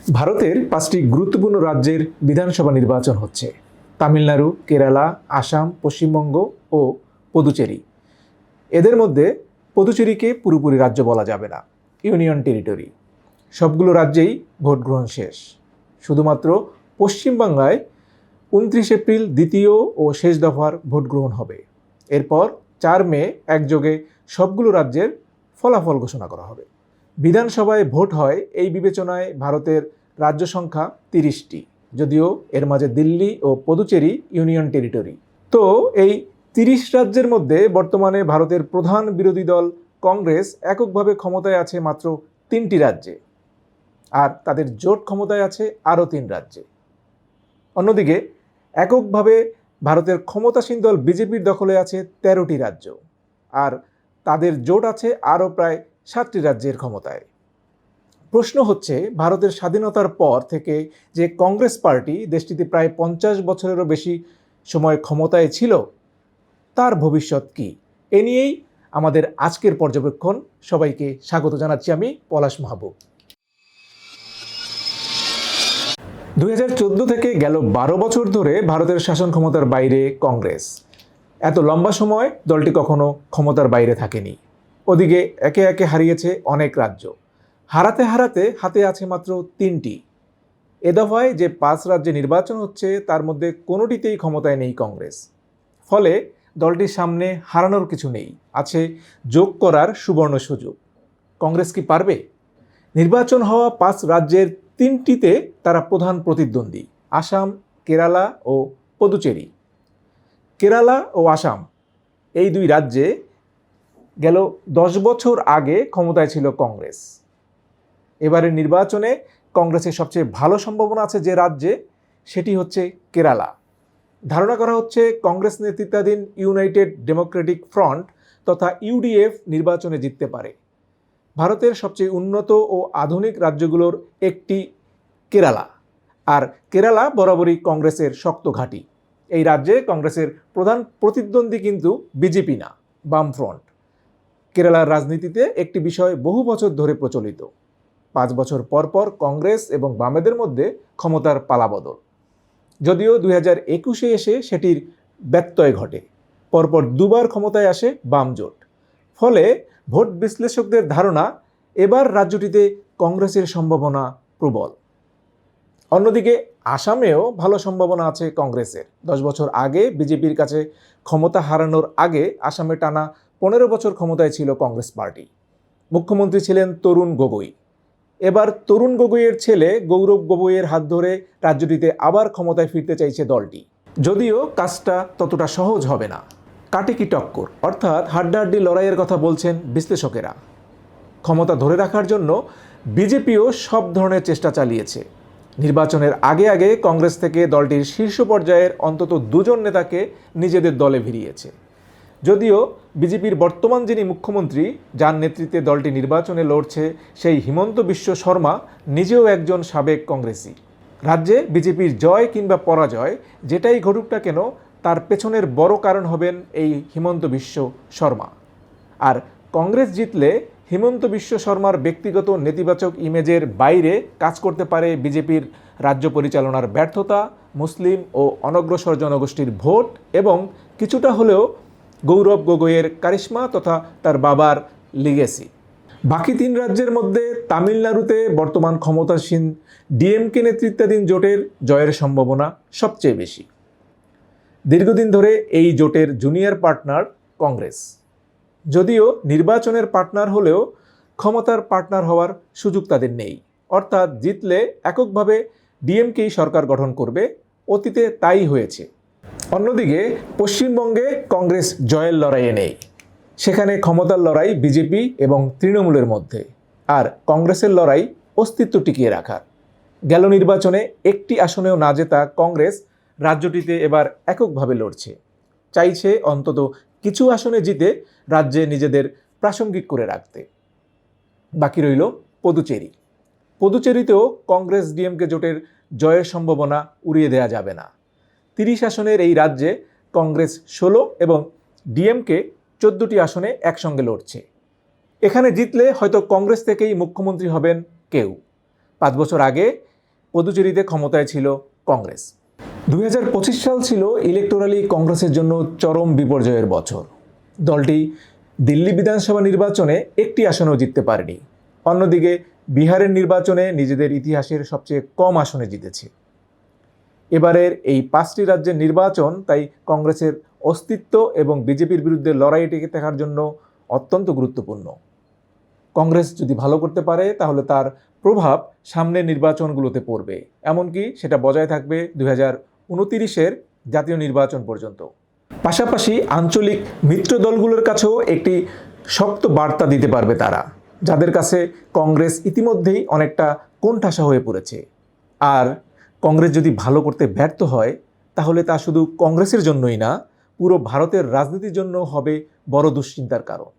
ভারতের ৫টি গুরুত্বপূর্ণ রাজ্যের বিধানসভা নির্বাচন হচ্ছে। তামিলনাড়ু, কেরালা, আসাম, পশ্চিমবঙ্গ ও পুদুচেরি। এদের মধ্যে পুদুচেরিকে পুরোপুরি রাজ্য বলা যাবে না, ইউনিয়ন টেরিটরি। সবগুলো রাজ্যেই ভোট গ্রহণ শেষ। শুধুমাত্র পশ্চিমবাংলায় ২৯ এপ্রিল দ্বিতীয় ও শেষ দফার ভোট গ্রহণ হবে। এরপর ৪ মে একযোগে সবগুলো রাজ্যের ফলাফল ঘোষণা করা হবে। বিধানসভায় ভোট হয় এই বিবেচনায় ভারতের রাজ্য সংখ্যা ৩০টি, যদিও এর মাঝে দিল্লি ও পুদুচেরি ইউনিয়ন টেরিটরি। তো এই ৩০ রাজ্যের মধ্যে বর্তমানে ভারতের প্রধান বিরোধী দল কংগ্রেস এককভাবে ক্ষমতায় আছে মাত্র ৩টি রাজ্যে, আর তাদের জোট ক্ষমতায় আছে আরও ৩ রাজ্যে। অন্যদিকে এককভাবে ভারতের ক্ষমতাসীন দল বিজেপির দখলে আছে ১৩টি রাজ্য, আর তাদের জোট আছে আরও প্রায় ৭টি রাজ্যের ক্ষমতায়। প্রশ্ন হচ্ছে, ভারতের স্বাধীনতার পর থেকে যে কংগ্রেস পার্টি দেশটিতে প্রায় ৫০ বছরেরও বেশি সময় ক্ষমতায় ছিল, তার ভবিষ্যৎ কী? এ নিয়েই আমাদের আজকের পর্যবেক্ষণ। সবাইকে স্বাগত জানাচ্ছি আমি পলাশ মাহবুব। ২০১৪ থেকে গেল ১২ বছর ধরে ভারতের শাসন ক্ষমতার বাইরে কংগ্রেস। এত লম্বা সময় দলটি কখনো ক্ষমতার বাইরে থাকেনি। ওদিকে একে একে হারিয়েছে অনেক রাজ্য। হারাতে হারাতে হাতে আছে মাত্র ৩টি। এ দফায় যে ৫ রাজ্যে নির্বাচন হচ্ছে, তার মধ্যে কোনোটিতেই ক্ষমতায় নেই কংগ্রেস। ফলে দলটির সামনে হারানোর কিছু নেই, আছে যোগ করার সুবর্ণ সুযোগ। কংগ্রেস কি পারবে? নির্বাচন হওয়া ৫ রাজ্যের ৩টিতে তারা প্রধান প্রতিদ্বন্দ্বী, আসাম, কেরালা ও পুদুচেরি। কেরালা ও আসাম এই ২ রাজ্যে গেল ১০ বছর আগে ক্ষমতায় ছিল কংগ্রেস। এবারের নির্বাচনে কংগ্রেসের সবচেয়ে ভালো সম্ভাবনা আছে যে রাজ্যে, সেটি হচ্ছে কেরালা। ধারণা করা হচ্ছে কংগ্রেস নেতৃত্বাধীন ইউনাইটেড ডেমোক্রেটিক ফ্রন্ট তথা ইউডিএফ নির্বাচনে জিততে পারে। ভারতের সবচেয়ে উন্নত ও আধুনিক রাজ্যগুলোর একটি কেরালা, আর কেরালা বরাবরই কংগ্রেসের শক্ত ঘাঁটি। এই রাজ্যে কংগ্রেসের প্রধান প্রতিদ্বন্দ্বী কিন্তু বিজেপি না, বামফ্রন্ট। কেরালার রাজনীতিতে একটি বিষয় বহু বছর ধরে প্রচলিত: ৫ বছর পর পর কংগ্রেস এবং বামেদের মধ্যে ক্ষমতার পালাবদল। যদিও ২০২১-এ এসে সেটির ব্যত্যয় ঘটে। পরপর ২বার ক্ষমতায় আসে বাম জোট। ফলে ভোট বিশ্লেষকদের ধারণা, এবার রাজ্যটিতে কংগ্রেসের সম্ভাবনা প্রবল। অন্যদিকে আসামেও ভালো সম্ভাবনা আছে কংগ্রেসের। ১০ বছর আগে বিজেপির কাছে ক্ষমতা হারানোর আগে আসামে টানা ১৫ বছর ক্ষমতায় ছিল কংগ্রেস পার্টি। মুখ্যমন্ত্রী ছিলেন তরুণ গগৈ। এবার তরুণ গগৈয়ের ছেলে গৌরব গগৈয়ের হাত ধরে রাজ্যটিতে আবার ক্ষমতায় ফিরতে চাইছে দলটি। যদিও কাজটা ততটা সহজ হবে না। কাটিকি টক্কর, অর্থাৎ হাড্ডাহাড্ডি লড়াইয়ের কথা বলছেন বিশ্লেষকেরা। ক্ষমতা ধরে রাখার জন্য বিজেপিও সব ধরনের চেষ্টা চালিয়েছে। নির্বাচনের আগে আগে কংগ্রেস থেকে দলটির শীর্ষ পর্যায়ের অন্তত ২জন নেতাকে নিজেদের দলে ভিড়িয়েছে। যদিও বিজেপির বর্তমান যিনি মুখ্যমন্ত্রী, যার নেতৃত্বে দলটি নির্বাচনে লড়ছে, সেই হিমন্ত বিশ্ব শর্মা নিজেও একজন সাবেক কংগ্রেসি। রাজ্যে বিজেপির জয় কিংবা পরাজয় যেটাই ঘটুক না কেন, তার পেছনের বড় কারণ হবেন এই হিমন্ত বিশ্ব শর্মা। আর কংগ্রেস জিতলে হিমন্ত বিশ্ব শর্মার ব্যক্তিগত নেতিবাচক ইমেজের বাইরে কাজ করতে পারে বিজেপির রাজ্য পরিচালনার ব্যর্থতা, মুসলিম ও অনগ্রসর জনগোষ্ঠীর ভোট এবং কিছুটা হলেও গৌরব গগৈয়ের কারিশমা তথা তার বাবার লিগেসি। বাকি ৩ রাজ্যের মধ্যে তামিলনাড়ুতে বর্তমান ক্ষমতাসীন ডিএমকে নেতৃত্বাধীন জোটের জয়ের সম্ভাবনা সবচেয়ে বেশি। দীর্ঘদিন ধরে এই জোটের জুনিয়র পার্টনার কংগ্রেস। যদিও নির্বাচনের পার্টনার হলেও ক্ষমতার পার্টনার হওয়ার সুযোগ তাদের নেই। অর্থাৎ জিতলে এককভাবে ডিএমকেই সরকার গঠন করবে। অতীতে তাই হয়েছে। অন্যদিকে পশ্চিমবঙ্গে কংগ্রেস জয়ের লড়াইয়ে নেই। সেখানে ক্ষমতার লড়াই বিজেপি এবং তৃণমূলের মধ্যে, আর কংগ্রেসের লড়াই অস্তিত্ব টিকিয়ে রাখার। গেল নির্বাচনে একটি আসনেও না জেতা কংগ্রেস রাজ্যটিতে এবার এককভাবে লড়ছে। চাইছে অন্তত কিছু আসনে জিতে রাজ্যে নিজেদের প্রাসঙ্গিক করে রাখতে। বাকি রইল পুদুচেরি। পুদুচেরিতেও কংগ্রেস ডিএমকে জোটের জয়ের সম্ভাবনা উড়িয়ে দেওয়া যাবে না। ৩০ আসনের এই রাজ্যে কংগ্রেস ১৬ এবং ডিএমকে ১৪টি আসনে একসঙ্গে লড়ছে। এখানে জিতলে হয়তো কংগ্রেস থেকেই মুখ্যমন্ত্রী হবেন কেউ। ৫ বছর আগে পদুচেরিতে ক্ষমতায় ছিল কংগ্রেস। 2025 সাল ছিল ইলেকটোরালি কংগ্রেসের জন্য চরম বিপর্যয়ের বছর। দলটি দিল্লি বিধানসভা নির্বাচনে একটি আসনেও জিততে পারেনি। অন্যদিকে বিহারের নির্বাচনে নিজেদের ইতিহাসের সবচেয়ে কম আসনে জিতেছে। এবারের এই 5টি রাজ্যের নির্বাচন তাই কংগ্রেসের অস্তিত্ব এবং বিজেপির বিরুদ্ধে লড়াই টিকে থাকার জন্য অত্যন্ত গুরুত্বপূর্ণ। কংগ্রেস যদি ভালো করতে পারে তাহলে তার প্রভাব সামনের নির্বাচনগুলোতে পড়বে, এমনকি সেটা বজায় থাকবে 2029-এর জাতীয় নির্বাচন পর্যন্ত। পাশাপাশি আঞ্চলিক মিত্র দলগুলোর কাছেও একটি শক্ত বার্তা দিতে পারবে তারা, যাদের কাছে কংগ্রেস ইতিমধ্যেই অনেকটা কোণঠাসা হয়ে পড়েছে। আর কংগ্রেস যদি ভালো করতে ব্যর্থ হয় তাহলে তা শুধু কংগ্রেসের জন্যই না, পুরো ভারতের রাজনীতির জন্য হবে বড় দুশ্চিন্তার কারণ।